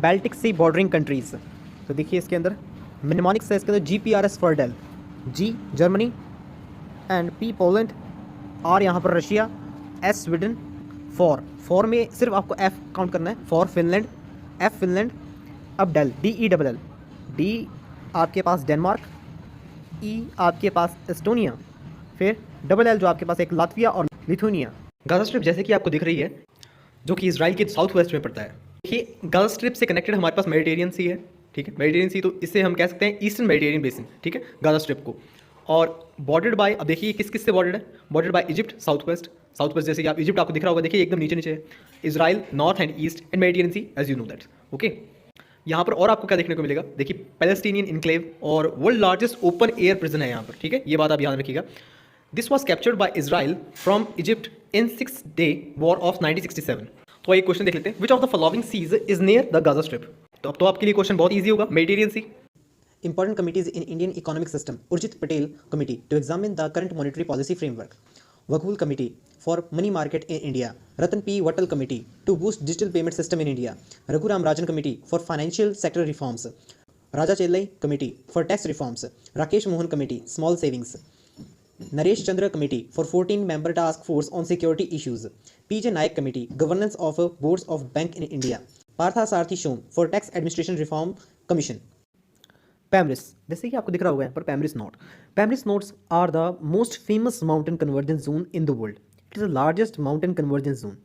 Baltic सी bordering countries. तो देखिए इसके अंदर निमोनिक्स है, इसके अंदर GPRS फॉर डेल, G Germany and P Poland, R यहाँ पर रशिया, S स्वीडन, फॉर में सिर्फ आपको F काउंट करना है, फॉर फिनलैंड, F फिनलैंड, अब डेल DELL, D आपके पास डेनमार्क, E आपके पास एस्टोनिया, फिर डबल L जो आपके पास एक लातविया और लिथुनिया। गाज़ा स्ट्रिप जैसे कि आपको दिख रही है जो कि इसराइल के साउथ वेस्ट में पड़ता है। देखिए गाज़ा स्ट्रिप से कनेक्टेड हमारे पास मेडिटेरियन सी है, ठीक है, मेडिटेरियन सी, तो इससे हम कह सकते हैं ईस्टर्न मेडिटेरियन बेसिन, ठीक है, गाज़ा स्ट्रिप को। और बॉर्डर्ड बाय, अब देखिए किस किस से बॉर्डर्ड है, bordered by Egypt south west, जैसे कि आप इजिप्ट आपको दिख रहा होगा, देखिए एकदम नीचे नीचे है, Israel north and east and Mediterranean sea as you know that, okay. यहाँ पर और आपको क्या देखने को मिलेगा, देखिए पैलेस्टीनियन इनक्लेव और world largest open air prison है यहाँ पर, ठीक है, ये बात आप याद रखिएगा। This was captured by Israel from Egypt in 6-day war of 1967। तो एक क्वेश्चन देख लेते हैं, which of the following seas is near the Gaza Strip. तो अब तो आपके लिए क्वेश्चन बहुत ईजी होगा, Mediterranean sea. Important committees in Indian economic system: Urjit Patel Committee to examine the current monetary policy framework, Waghul Committee for money market in India, Ratan P. Wattal Committee to boost digital payment system in India, Raghuram Rajan Committee for financial sector reforms, Raja Chellai Committee for tax reforms, Rakesh Mohan Committee small savings, Naresh Chandra Committee for 14-member task force on security issues, PJ Nayak Committee governance of boards of bank in India, Partha Sarthi Shom for tax administration reform commission. Pamirs, जैसे कि आपको दिख रहा होगा यहाँ पर Pamirs knot. Pamirs knots are the most famous mountain convergence zone in the world. It is the largest mountain convergence zone.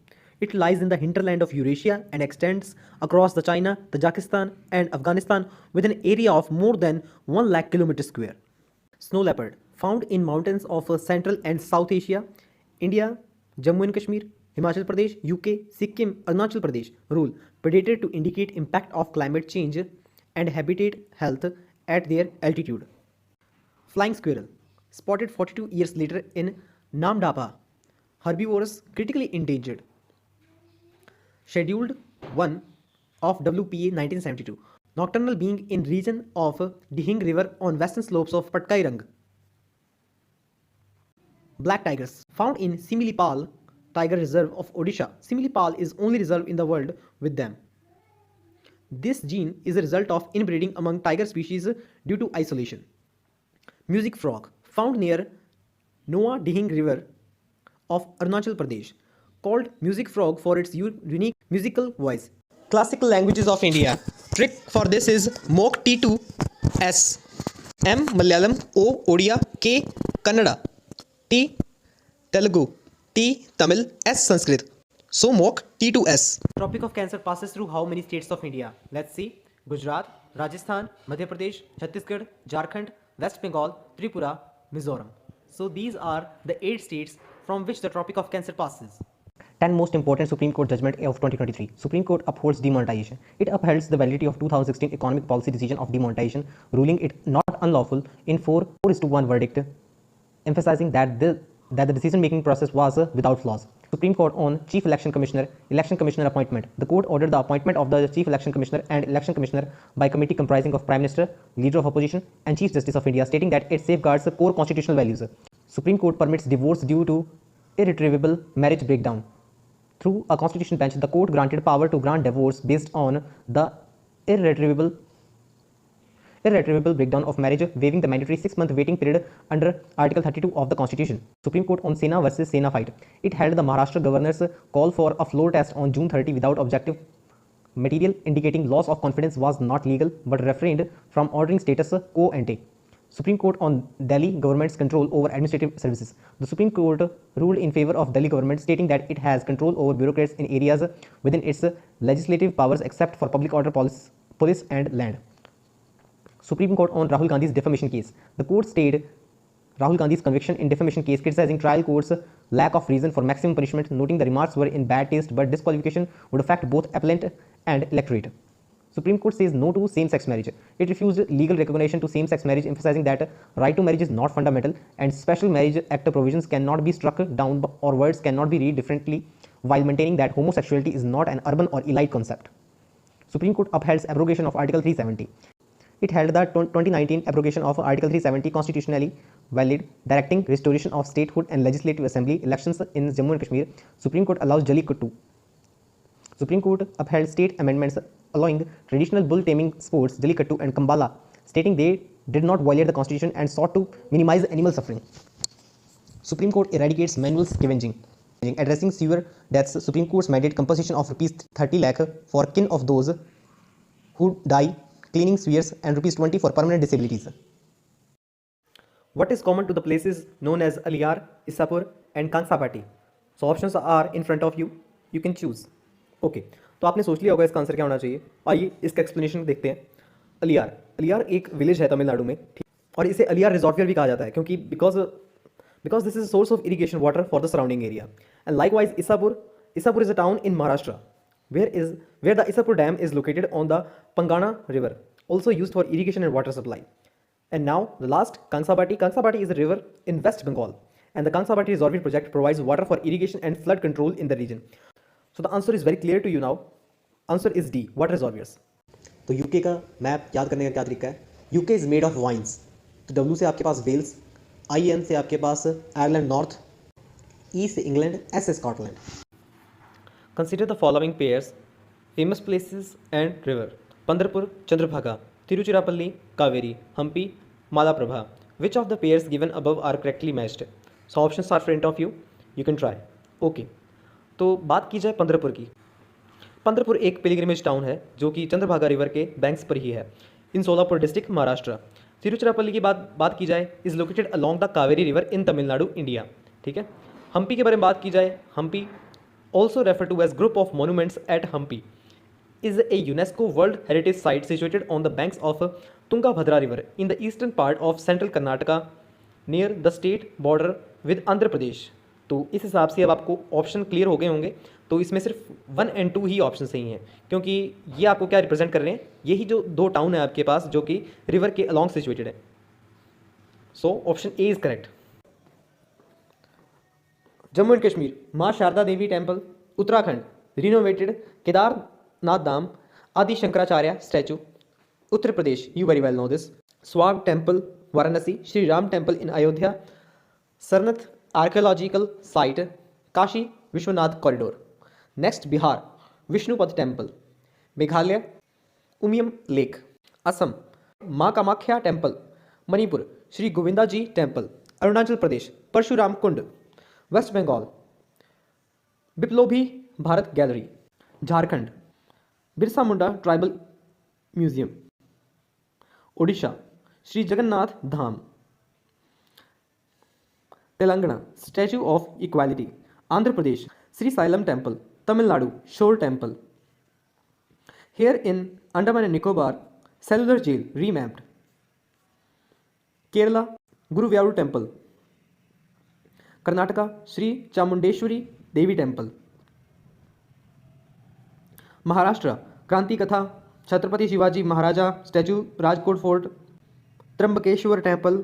It lies in the hinterland of Eurasia and extends across the China, Tajikistan and Afghanistan with an area of more than 1 lakh kilometers square. Snow leopard found in mountains of Central and South Asia, India, Jammu and Kashmir, Himachal Pradesh, UK, Sikkim, Arunachal Pradesh. Rule: predator to indicate impact of climate change and habitat health at their altitude. Flying squirrel spotted 42 years later in Namdapa. Herbivorous, critically endangered. Scheduled 1 of WPA 1972. Nocturnal being in region of Dihing River on western slopes of Patkairang. Black tigers found in Similipal Tiger Reserve of Odisha. Similipal is only reserve in the world with them. This gene is a result of inbreeding among tiger species due to isolation. Music frog found near Noa Dihing River of Arunachal Pradesh, called music frog for its unique musical voice. Classical languages of India. Trick for this is Mok T2S, M Malayalam, O Odia, K Kannada, T Telugu, T Tamil, S Sanskrit. So Mok T2S. Tropic of Cancer passes through how many states of India? Let's see. Gujarat, Rajasthan, Madhya Pradesh, Chhattisgarh, Jharkhand, West Bengal, Tripura, Mizoram. So these are the 8 states from which the Tropic of Cancer passes. 10 most important Supreme Court judgment of 2023. Supreme Court upholds demonetization. It upholds the validity of 2016 economic policy decision of demonetization, ruling it not unlawful in 4-1 verdict, emphasizing that the decision-making process was without flaws. Supreme Court on Chief Election Commissioner appointment. The court ordered the appointment of the Chief Election Commissioner and Election Commissioner by committee comprising of Prime Minister, Leader of Opposition and Chief Justice of India, stating that it safeguards core constitutional values. Supreme Court permits divorce due to irretrievable marriage breakdown. Through a constitutional bench, the court granted power to grant divorce based on the irretrievable breakdown of marriage, waiving the mandatory 6-month waiting period under Article 32 of the Constitution. Supreme Court on Sena versus Sena fight. It held the Maharashtra governor's call for a floor test on June 30 without objective material indicating loss of confidence was not legal, but refrained from ordering status quo ante. Supreme Court on Delhi government's control over administrative services. The Supreme Court ruled in favor of Delhi government, stating that it has control over bureaucrats in areas within its legislative powers except for public order, police and land. Supreme Court on Rahul Gandhi's defamation case. The court stayed Rahul Gandhi's conviction in defamation case, criticizing trial court's lack of reason for maximum punishment, noting the remarks were in bad taste but disqualification would affect both appellant and electorate. Supreme Court says no to same-sex marriage. It refused legal recognition to same-sex marriage, emphasizing that right to marriage is not fundamental and Special Marriage Act provisions cannot be struck down or words cannot be read differently, while maintaining that homosexuality is not an urban or elite concept. Supreme Court upholds abrogation of Article 370. It held the 2019 abrogation of Article 370 constitutionally valid, directing restoration of statehood and legislative assembly elections in Jammu and Kashmir. Supreme Court allows Jallikattu. Supreme Court upheld state amendments allowing traditional bull taming sports Jallikattu and Kambala, stating they did not violate the constitution and sought to minimize animal suffering. Supreme Court eradicates manual scavenging. Addressing sewer deaths, Supreme Court's mandate compensation of rupees 30 lakh for kin of those who die cleaning sewers and rupees 20 for permanent disabilities. What is common to the places known as Aliyar, Isapur and Kangsapati? So options are in front of you. You can choose. Okay, तो आपने सोच लिया होगा इसका answer क्या होना चाहिए. आइए इसका एक्सप्लेनेशन देखते हैं. अलियार, अलियार एक विलेज है तमिलनाडु में, ठीक, और इसे अलियार रिजॉर्टवेयर भी कहा जाता है क्योंकि because this is a source of irrigation water for the surrounding area. And likewise, Isapur is a town in Maharashtra, where the Isapur Dam is located on the Pangana River, also used for irrigation and water supply. And now the last, Kangsabati is a river in West Bengal, and the Kangsabati Reservoir project provides water for irrigation and flood control in the region. So the answer is very clear to you now. Answer is D, water reservoirs. तो UK का map याद करने का क्या तरीका है? UK is made of wines. तो W से आपके पास वेल्स, आई एन से आपके पास आयरलैंड नॉर्थ, ई से इंग्लैंड, एस से Scotland. Consider the following pairs famous places and river. Pandharpur, Chandrabhaga, Tiruchirappalli, Kaveri, Hampi, Malaprabha. Which of the pairs given above are correctly matched? So options are front of you can try. Okay, तो बात की जाए पंद्रपुर की. पंद्रपुर एक pilgrimage town है जो कि चंद्रभागा रिवर के बैंक्स पर ही है, इन सोलापुर डिस्ट्रिक्ट, महाराष्ट्र. तिरुचिरापल्ली की बात की जाए, is located along the Kaveri river in Tamil Nadu, India. ठीक है. हम्पी के बारे में बात की जाए, Hampi also refer to as group of monuments at Hampi is a UNESCO World Heritage Site situated on the banks of Tungabhadra River in the eastern part of central Karnataka near the state border with Andhra Pradesh. तो इस हिसाब से अब आपको option clear हो गए होंगे. तो इसमें सिर्फ 1 और 2 ही ऑप्शन सही हैं क्योंकि ये आपको क्या रिप्रेजेंट कर रहे हैं, यही जो 2 टाउन है आपके पास जो कि रिवर के अलॉन्ग सिचुएटेड है. So option A is correct. Jammu and Kashmir, Maa Sharda Devi temple. Uttarakhand, renovated Kedarnath Dham, Adi Shankaracharya statue. Uttar Pradesh, you very well know this, स्वाग temple Varanasi, Shri Ram temple in Ayodhya, Sarnath archaeological site, Kashi Vishwanath corridor. Next, Bihar, Vishnupad temple. Meghalaya, Umiam lake. Assam, Maa Kamakhya temple. Manipur, Shri Govinda ji temple. Arunachal Pradesh, Parshuram Kund. West Bengal, Biplobi Bharat gallery. Jharkhand, Birsa Munda tribal museum. Odisha, Shri Jagannath Dham. Telangana, statue of equality. Andhra Pradesh, Shri Sailam temple. Tamil Nadu, shore temple. Here in Andaman and Nicobar, cellular jail remapped. Kerala, Guruvayur temple. Karnataka, Shri Chamundeshwari Devi temple. Maharashtra, Kranti Katha, Chhatrapati Shivaji Maharaja statue, Rajkot fort, Trimbakeshwar temple,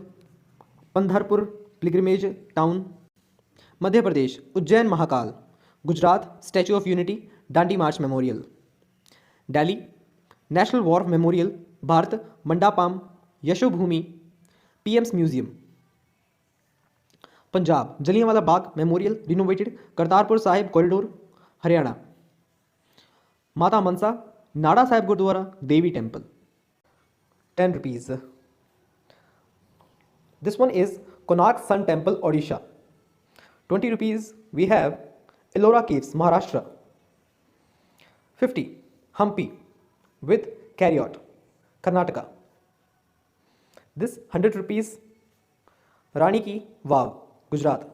Pandharpur pilgrimage town. Madhya Pradesh, Ujjain Mahakal. Gujarat, statue of unity, Dandi march memorial. Delhi, national war memorial, Bharat Mandapam, Yashobhoomi, PM's museum. Punjab, Jallianwala Bagh memorial renovated, Kartarpur Sahib corridor, Haryana. Mata Mansa, Nada Sahib Gurudwara, Devi temple. 10 rupees. This one is Konark Sun Temple, Odisha. 20 rupees. We have Ellora Caves, Maharashtra. 50. Hampi with Chariot, Karnataka. This 100 rupees. Rani Ki Vav, Gujarat.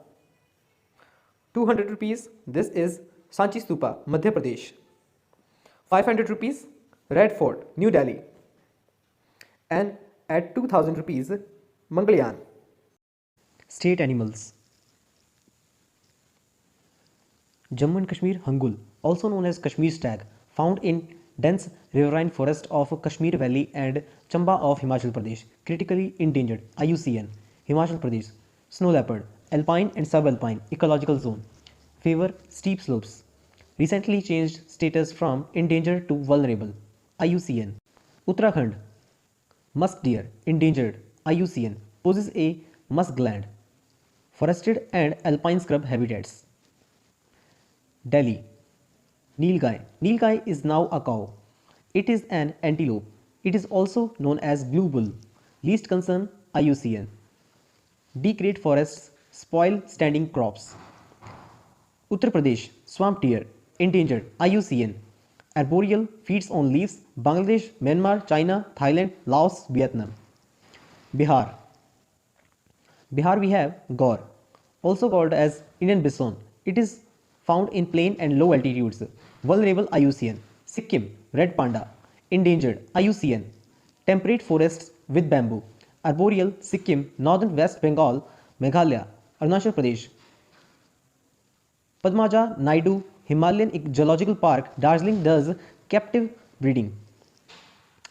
200 rupees. This is Sanchi Stupa, Madhya Pradesh. 500 rupees, Red Fort, New Delhi. And at 2000 rupees, Mangalyaan. State animals. Jammu and Kashmir hangul, also known as Kashmir stag, found in dense riverine forest of Kashmir Valley and Chamba of Himachal Pradesh. Critically endangered, IUCN, Himachal Pradesh. Snow leopard, alpine and subalpine, ecological zone. Favor steep slopes. Recently changed status from endangered to vulnerable, IUCN. Uttarakhand, musk deer, endangered, IUCN, poses a musk gland. Forested and alpine scrub habitats. Delhi, Nilgai. Nilgai is now a cow. It is an antelope. It is also known as blue bull. Least concern IUCN. Degrade forests spoil standing crops. Uttar Pradesh, swamp deer, endangered, IUCN. Arboreal, feeds on leaves, Bangladesh, Myanmar, China, Thailand, Laos, Vietnam. Bihar. Bihar we have gaur, also called as Indian bison. It is found in plain and low altitudes. Vulnerable IUCN. Sikkim, red panda, endangered IUCN. Temperate forests with bamboo. Arboreal, Sikkim, northern West Bengal, Meghalaya, Arunachal Pradesh. Padmaja Naidu Himalayan Zoological Park, Darjeeling does captive breeding.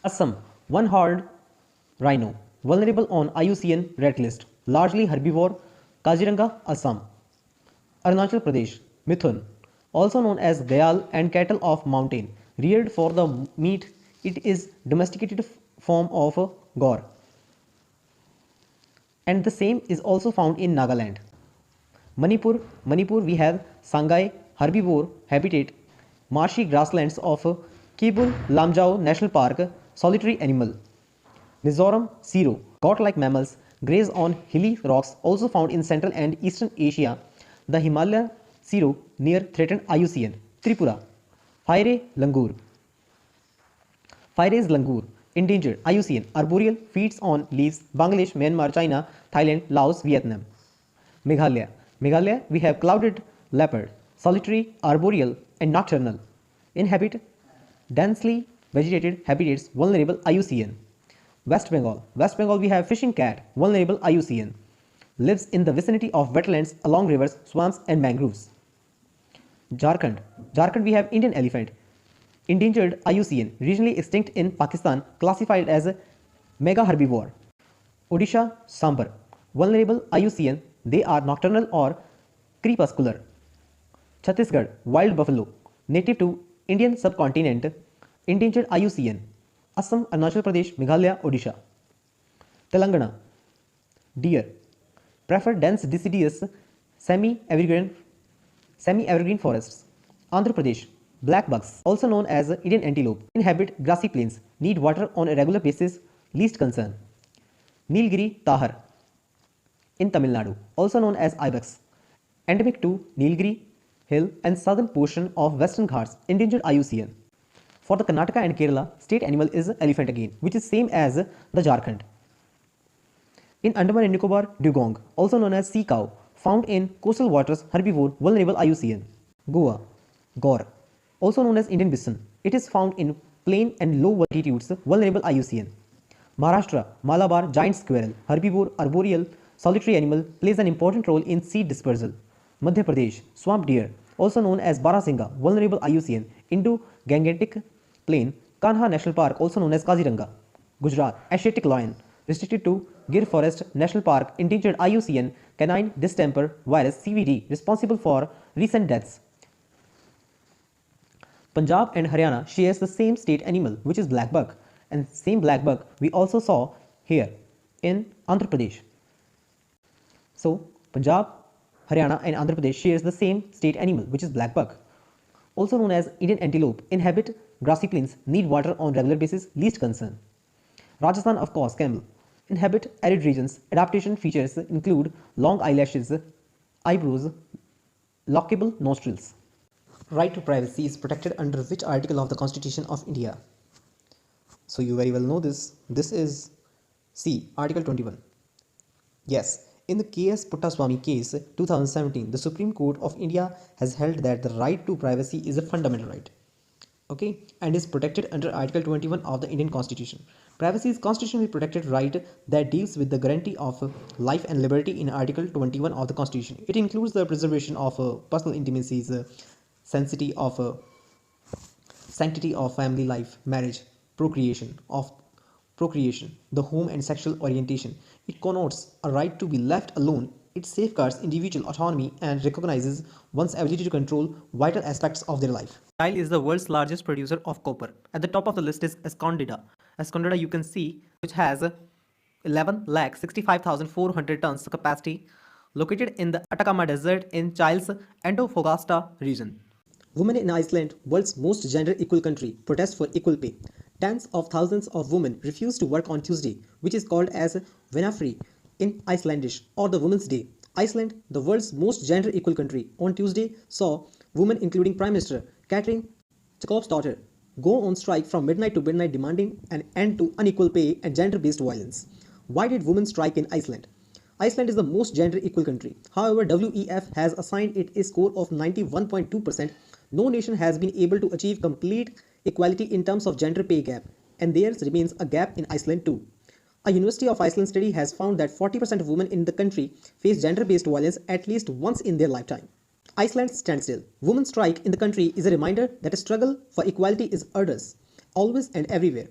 Assam, one-horned rhino, vulnerable on IUCN red list, largely herbivore, Kaziranga, Assam. Arunachal Pradesh, Mithun, also known as Gayal and cattle of mountain, reared for the meat, it is domesticated form of a gaur. And the same is also found in Nagaland. Manipur we have Sangai herbivore habitat, marshy grasslands of Kebul Lamjao National Park, solitary animal. Mizoram Siro, goat-like mammals graze on hilly rocks also found in Central and Eastern Asia. The Himalaya Siro near threatened IUCN. Tripura, Phaire Langur. Phaires langur, endangered, IUCN, arboreal, feeds on leaves, Bangladesh, Myanmar, China, Thailand, Laos, Vietnam. Meghalaya, we have clouded leopard, solitary, arboreal, and nocturnal. Inhabit densely vegetated habitats, vulnerable IUCN. West Bengal we have fishing cat, vulnerable IUCN. Lives in the vicinity of wetlands along rivers, swamps, and mangroves. Jharkhand we have Indian elephant, endangered IUCN, regionally extinct in Pakistan, classified as a mega herbivore. Odisha sambar, vulnerable IUCN, they are nocturnal or crepuscular. Chhattisgarh wild buffalo, native to Indian subcontinent, endangered IUCN. Assam, Arunachal Pradesh, Meghalaya, Odisha. Telangana deer, prefer dense deciduous semi-evergreen forests. Andhra Pradesh, black bucks, also known as Indian antelope, inhabit grassy plains, need water on a regular basis, least concern. Nilgiri tahar in Tamil Nadu, also known as ibex, endemic to Nilgiri hill and southern portion of Western Ghats, endangered IUCN. For the Karnataka and Kerala, state animal is elephant again, which is same as the Jharkhand. In Andaman and Nicobar, dugong, also known as sea cow, found in coastal waters, herbivore, vulnerable IUCN. Goa, gaur, also known as Indian bison. It is found in plain and low altitudes, vulnerable IUCN. Maharashtra, Malabar giant squirrel, herbivore, arboreal, solitary animal, plays an important role in seed dispersal. Madhya Pradesh, swamp deer, also known as Barasingha, vulnerable IUCN, Indo-Gangetic plain, Kanha National Park, also known as Kaziranga. Gujarat, Asiatic lion, restricted to Gir Forest National Park, endangered IUCN, canine distemper virus CVD, responsible for recent deaths. Punjab and Haryana shares the same state animal, which is black buck, and same black buck we also saw here in Andhra Pradesh. So Punjab, Haryana and Andhra Pradesh shares the same state animal, which is black buck, also known as Indian antelope, inhabit grassy plains, need water on regular basis, least concern. Rajasthan, of course, camel, inhabit arid regions. Adaptation features include long eyelashes, eyebrows, lockable nostrils. Right to privacy is protected under which article of the Constitution of India? So you very well know this. This is C, Article 21. Yes, in the K.S. Puttaswamy case 2017, the Supreme Court of India has held that the right to privacy is a fundamental right. Okay, and is protected under Article 21 of the Indian Constitution. Privacy is constitutionally protected right that deals with the guarantee of life and liberty in Article 21 of the Constitution. It includes the preservation of personal intimacies, sanctity of family life, marriage, procreation, the home and sexual orientation. It connotes a right to be left alone. It safeguards individual autonomy and recognizes one's ability to control vital aspects of their life. Chile is the world's largest producer of copper. At the top of the list is Escondida. Escondida you can see, which has 11,65,400 tons capacity, located in the Atacama Desert in Chile's Antofagasta region. Women in Iceland, world's most gender equal country, protest for equal pay. Tens of thousands of women refused to work on Tuesday, which is called as Venafri in Icelandic or the Women's Day. Iceland, the world's most gender equal country, on Tuesday saw women including Prime Minister Katrin Jakobsdottir go on strike from midnight to midnight demanding an end to unequal pay and gender-based violence. Why did women strike in Iceland? Iceland is the most gender equal country. However, WEF has assigned it a score of 91.2%. No nation has been able to achieve complete equality in terms of gender pay gap, and there remains a gap in Iceland too. A University of Iceland study has found that 40% of women in the country face gender-based violence at least once in their lifetime. Iceland standstill. Women's strike in the country is a reminder that a struggle for equality is arduous, always and everywhere.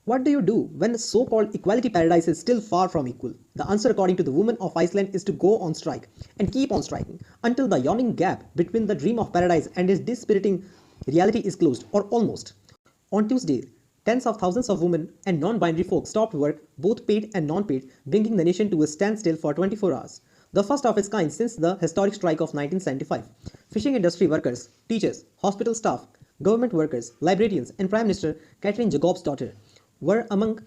What do you do when the so-called equality paradise is still far from equal? The answer according to the women of Iceland is to go on strike and keep on striking until the yawning gap between the dream of paradise and its dispiriting reality is closed, or almost. On Tuesday, tens of thousands of women and non-binary folk stopped work, both paid and non-paid, bringing the nation to a standstill for 24 hours. The first of its kind since the historic strike of 1975. Fishing industry workers, teachers, hospital staff, government workers, librarians, and Prime Minister Katrin Jakobsdottir were among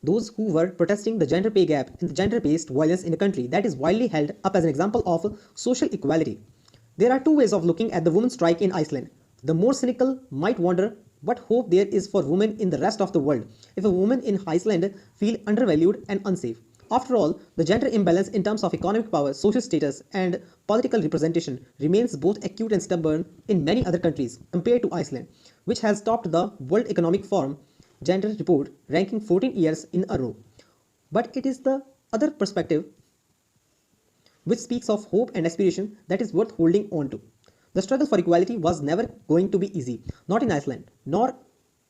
those who were protesting the gender pay gap and the gender-based violence in a country that is widely held up as an example of social equality. There are two ways of looking at the women's strike in Iceland. The more cynical might wonder what hope there is for women in the rest of the world if a woman in Iceland feel undervalued and unsafe. After all, the gender imbalance in terms of economic power, social status, and political representation remains both acute and stubborn in many other countries compared to Iceland, which has topped the World Economic Forum gender report ranking 14 years in a row. But it is the other perspective which speaks of hope and aspiration that is worth holding on to. The struggle for equality was never going to be easy, not in Iceland, nor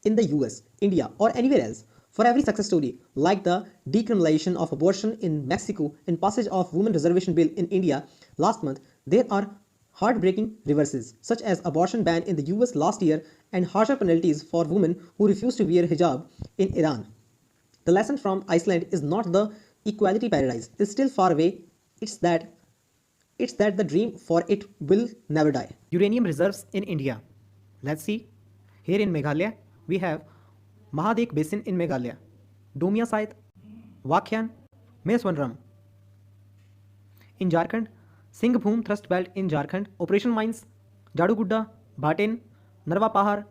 in the US, India, or anywhere else. For every success story, like the decriminalization of abortion in Mexico and passage of women reservation bill in India last month, there are heartbreaking reverses, such as abortion ban in the US last year and harsher penalties for women who refuse to wear hijab in Iran. The lesson from Iceland is not the equality paradise is still far away, it's that the dream for it will never die. Uranium reserves in India. Let's see. Here in Meghalaya, we have Mahadek Basin in Meghalaya, Domia Site, Wakyan, Meswanram. In Jharkhand, Singhbhum Thrust Belt in Jharkhand, Operation Mines, Jadugudda, Bhatin, Narva Pahar,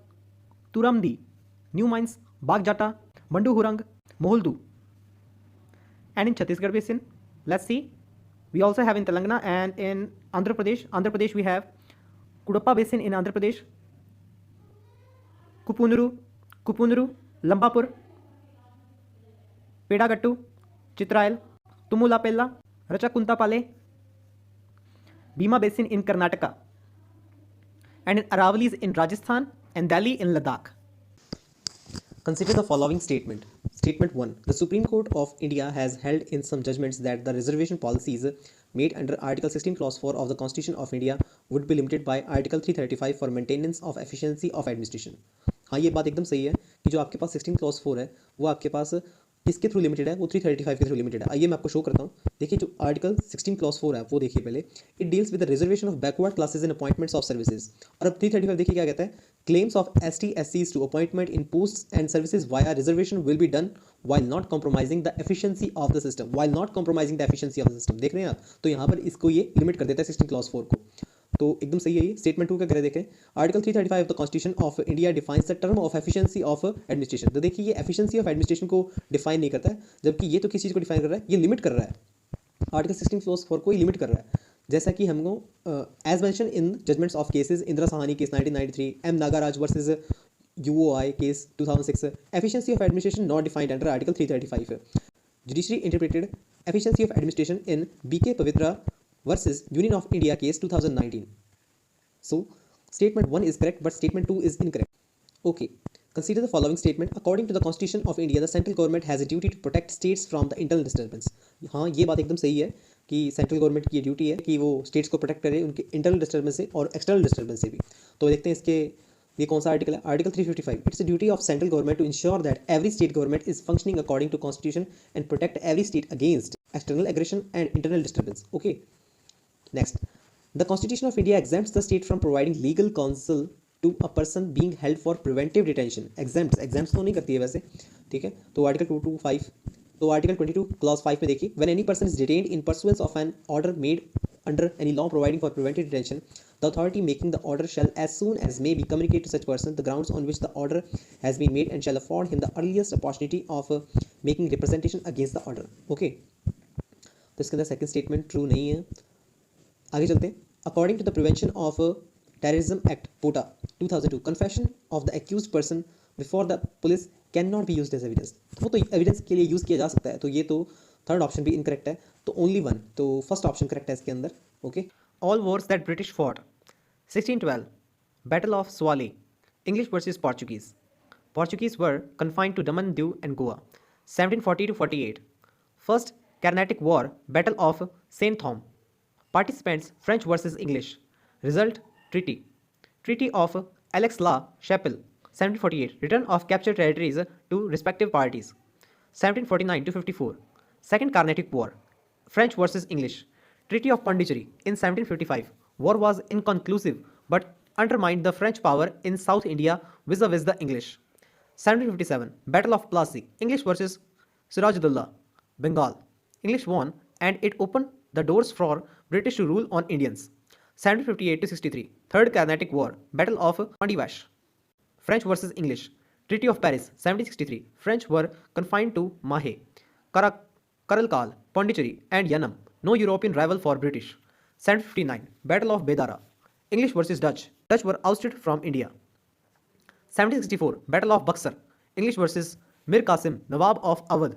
Turamdi, New Mines, Bagjata, Banduhurang, Moholdu. And in Chhattisgarh Basin, let's see. We also have in Telangana and in Andhra Pradesh we have Kudappa Basin in Andhra Pradesh, Kupunuru, Lambapur, Pedagattu, Chitrail, Tumulapella, Rachakuntapale, Bhima Basin in Karnataka, and in Aravalis in Rajasthan and Delhi in Ladakh. Consider the following statement. Statement 1. The Supreme Court of India has held in some judgments that the reservation policies made under Article 16 Clause 4 of the Constitution of India would be limited by Article 335 for maintenance of efficiency of administration. हाँ, ये बात एकदम सही है कि जो आपके पास 16 clause 4 है वो आपके पास किसके थ्रू लिमिटेड है, वो 335 के थ्रू लिमिटेड है. आइए मैं आपको शो करता हूँ. देखिए जो आर्टिकल 16 क्लॉज 4 है वो देखिए पहले. It deals with the reservation of backward classes in appointments of services. और अब 335 देखिए क्या कहता है. Claims of ST/SCs to appointment in posts and services via reservation will be done while not compromising the efficiency of the system. देख रहे हैं आप. तो यहाँ पर इसको ये लिमिट कर देता है 16 क्लॉज 4 को. तो एकदम सही है ये. स्टेटमेंट 2 का कह रहे देखें. Article 335 of the constitution of India defines the term of efficiency of administration. तो देखिए ये एफिशिएंसी ऑफ एडमिनिस्ट्रेशन को डिफाइन नहीं करता है, जबकि ये तो किस चीज़ को डिफाइन कर रहा है, ये लिमिट कर रहा है. आर्टिकल 16 क्लॉज 4 को ही लिमिट कर रहा है. जैसा कि हमको as mention in judgements of cases, Indra Sawhney case 1993, M Nagaraj versus UOI case 2006. Efficiency of administration not defined under Article 335. Judiciary interpreted efficiency of administration in BK Pavitra versus Union of India case 2019. So statement 1 is correct, but statement 2 is incorrect. Okay, consider the following statement. According to the Constitution of India, the central government has a duty to protect states from the internal disturbance. हाँ, ये बात एकदम सही है कि central government की ये duty है कि वो स्टेट्स को प्रोटेक्ट करे उनके इंटरनल डिस्टर्बेंस से और एक्सटर्नल डिस्टर्बेंस से भी. तो देखते हैं इसके ये कौन सा आर्टिकल है. Article 355. It's a duty of central government to ensure that every state government is functioning according to constitution and protect every state against external aggression and internal disturbance. Okay, next. The Constitution of India exempts the state from providing legal counsel to a person being held for preventive detention, exams तो नहीं करती है वैसे, ठीक है। तो article 225, तो article 22 clause 5 में देखिए, when any person is detained in pursuance of an order made under any law providing for preventive detention, the authority making the order shall as soon as may be communicate to such person the grounds on which the order has been made and shall afford him the earliest opportunity of making representation against the order. Okay, तो इसके अंदर second statement true नहीं है। आगे चलते हैं। According to the prevention of terrorism act POTA 2002, confession of the accused person before the police can not be used as evidence. वो तो एविडेंस के लिए यूज़ किया जा सकता है, तो ये तो थर्ड ऑप्शन भी इनकरेक्ट है, तो ओनली वन, तो फर्स्ट ऑप्शन करेक्ट है इसके अंदर। Okay, all Wars that British fought 1612, battle of Swally, English versus Portuguese, Portuguese were confined to Daman, Diu and Goa, 1740 to 48, first Carnatic War, Battle of Saint Thom, participants French versus English, result treaty of Aix-la-Chapelle, 1748, return of captured territories to respective parties, 1749 to 54, second Carnatic War, French versus English, treaty of Pondicherry in 1755, war was inconclusive but undermined the French power in South India vis-a-vis the English, 1757, Battle of Plassey, English versus Sirajudullah, Bengal, English won and it opened the doors for British to rule on Indians. 1758 to 63, Third Carnatic War, Battle of Pondivash, French versus English, Treaty of Paris, 1763, French were confined to Mahe, Karalkal, Pondicherry and Yanam, no European rival for British. 1759, Battle of Bedara, English versus Dutch, Dutch were ousted from India. 1764, Battle of Buxar, English versus Mir Qasim, Nawab of Awadh,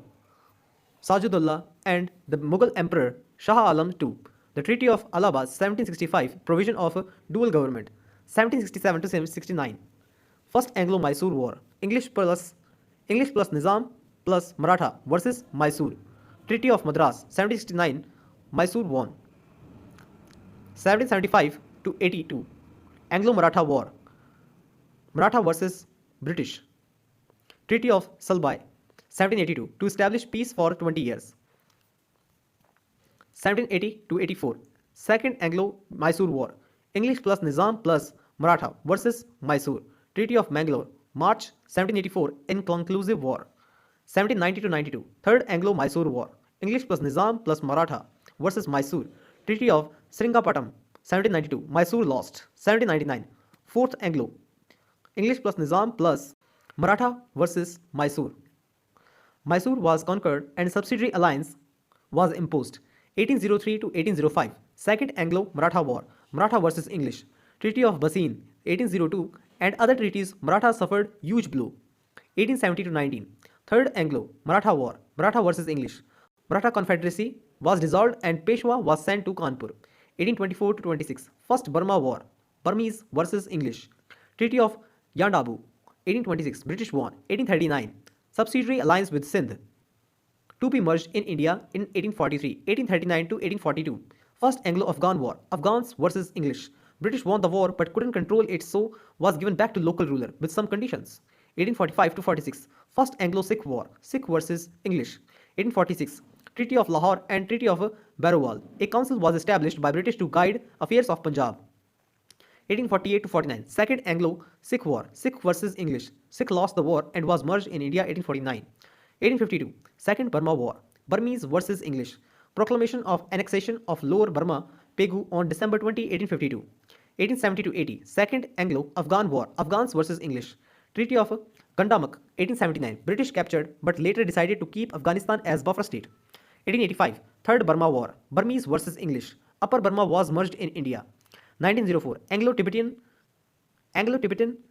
Sajudullah and the Mughal Emperor Shah Alam II. The Treaty of Allahabad 1765, provision of dual government, 1767 to 1769. First Anglo-Mysore War, English plus Nizam plus Maratha versus Mysore. Treaty of Madras 1769, Mysore won. 1775 to 82, Anglo-Maratha War, Maratha versus British. Treaty of Salbai 1782, to establish peace for 20 years. 1780 to 84, Second Anglo-Mysore War, English plus Nizam plus Maratha versus Mysore. Treaty of Mangalore, March 1784, inconclusive war. 1790 to 92, Third Anglo-Mysore War, English plus Nizam plus Maratha versus Mysore. Treaty of Seringapatam, 1792, Mysore lost. 1799, Fourth Anglo, English plus Nizam plus Maratha versus Mysore. Mysore was conquered and subsidiary alliance was imposed. 1803 to 1805, Second Anglo-Maratha War, Maratha versus English. Treaty of Bassein, 1802, and other treaties, Maratha suffered huge blow. 1870 to 19, Third Anglo-Maratha War, Maratha versus English. Maratha Confederacy was dissolved and Peshwa was sent to Kanpur. 1824 to 26, First Burma War, Burmese versus English. Treaty of Yandabu, 1826, British won. 1839, subsidiary alliance with Sindh to be merged in India in 1843, 1839 to 1842. First Anglo-Afghan War, Afghans versus English. British won the war but couldn't control it, so was given back to local ruler with some conditions. 1845 to 46, First Anglo-Sikh War, Sikh versus English. 1846, Treaty of Lahore and Treaty of Barrowal. A council was established by British to guide affairs of Punjab. 1848 to 49, Second Anglo-Sikh War, Sikh versus English. Sikh lost the war and was merged in India 1849. 1852, Second Burma War, Burmese versus English. Proclamation of annexation of Lower Burma, Pegu on December 20, 1852. 1870 to 80, Second Anglo-Afghan War, Afghans versus English. Treaty of Gandamak, 1879, British captured but later decided to keep Afghanistan as buffer state. 1885, Third Burma War, Burmese versus English. Upper Burma was merged in India. 1904, Anglo-Tibetan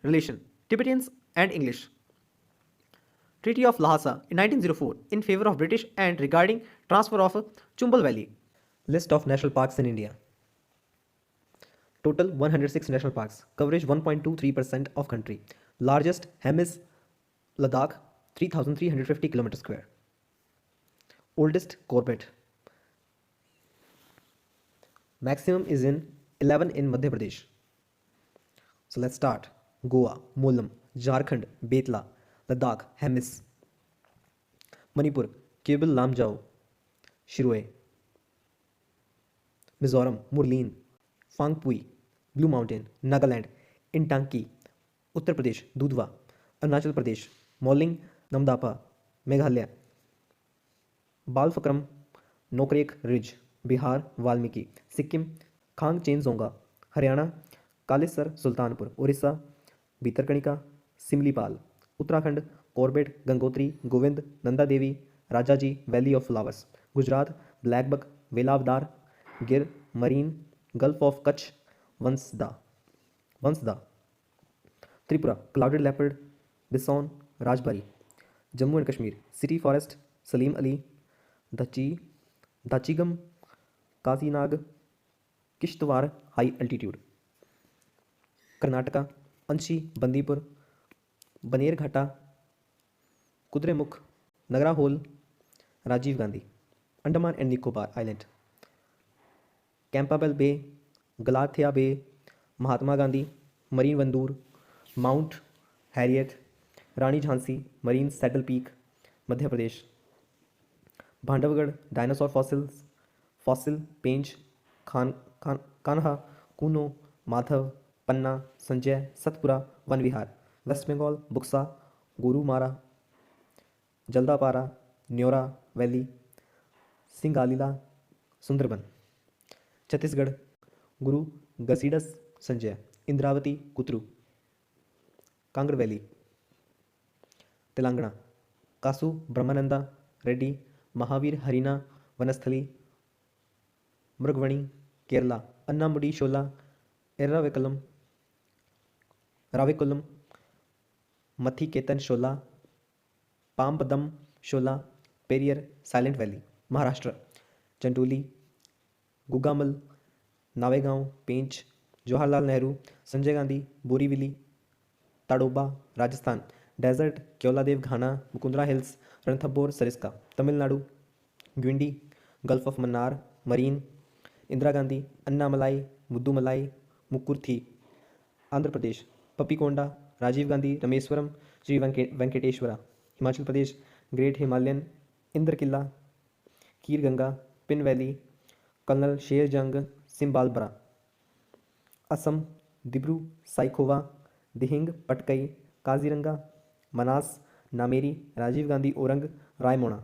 relation, Tibetans and English. Treaty of Lhasa in 1904 in favor of British and regarding transfer of Chumbal Valley. List of national parks in India. Total 106 national parks. Coverage 1.23% of country. Largest hem is Ladakh, 3,350 km square. Oldest Corbett. Maximum is in 11 in Madhya Pradesh. So let's start. Goa, Molam, Jharkhand, Betla, Ladakh, Hemis. Manipur, Kebul Lamjao, Shirue. Mizoram, Murleen, Phangpui, Blue Mountain, Nagaland, Intanki, Uttar Pradesh Dudhwa, Arunachal Pradesh Mouling Namdapha, Meghalaya Balphakram Nokrek ridge, Bihar Valmiki, Sikkim Khangchendzonga, Haryana Kalesar Sultanpur, Orissa Bhitarkanika Simlipal, Uttarakhand Corbett Gangotri Govind Nanda Devi Rajaji valley of flowers, Gujarat blackbuck Velavadar Gir marine gulf of Kutch Vansda Vansda, Tripura clouded leopard bison Rajbari, Jammu and Kashmir city forest Salim Ali दची Dachigam Kazinag Kishtwar high altitude, Karnataka Anshi Bandipur Bannerghatta Kudremukh Nagarhole Rajiv Gandhi, Andaman and Nicobar island Campbell bay Galathea bay Mahatma Gandhi marine Wandoor mount Harriet Rani Jhansi marine saddle peak Madhya Pradesh, Bandhavgarh dinosaur fossils fossil Pench Kanha Kuno Madhav Panna Sanjay Satpura Van Vihar, West Bengal Buxa Gorumara Jaldapara Neora valley Singalila Sundarban, Chhattisgarh Guru Ghasidas Sanjay Indravati Kutru Kanger valley, Telangana Kasu Brahmananda Reddy Mahavir Harina Vanasthali Mrugavani, Kerala Anamudi Shola Eravikulam Ravikulam Mathikettan Shola Pampadum Shola Periyar silent valley, Maharashtra Chandoli Gugamal Navegaon Pench Jawaharlal Nehru Sanjay Gandhi Borivali Tadoba, Rajasthan desert Keoladeo Ghana Mukundra hills Ranthambore Sariska, Tamil Nadu Guindy gulf of Mannar marine Indira Gandhi Anamalai Mudumalai Mukurthi, Andhra Pradesh Papikonda Rajiv Gandhi Rameswaram Shri Venkateswara, Himachal Pradesh great Himalayan Inderkilla Khirganga Pin valley colonel Sher Jung Simbalbara, Assam Dibru Saikhowa Dehing Patkai Kaziranga Manas Nameri Rajiv Gandhi Orang Raimona,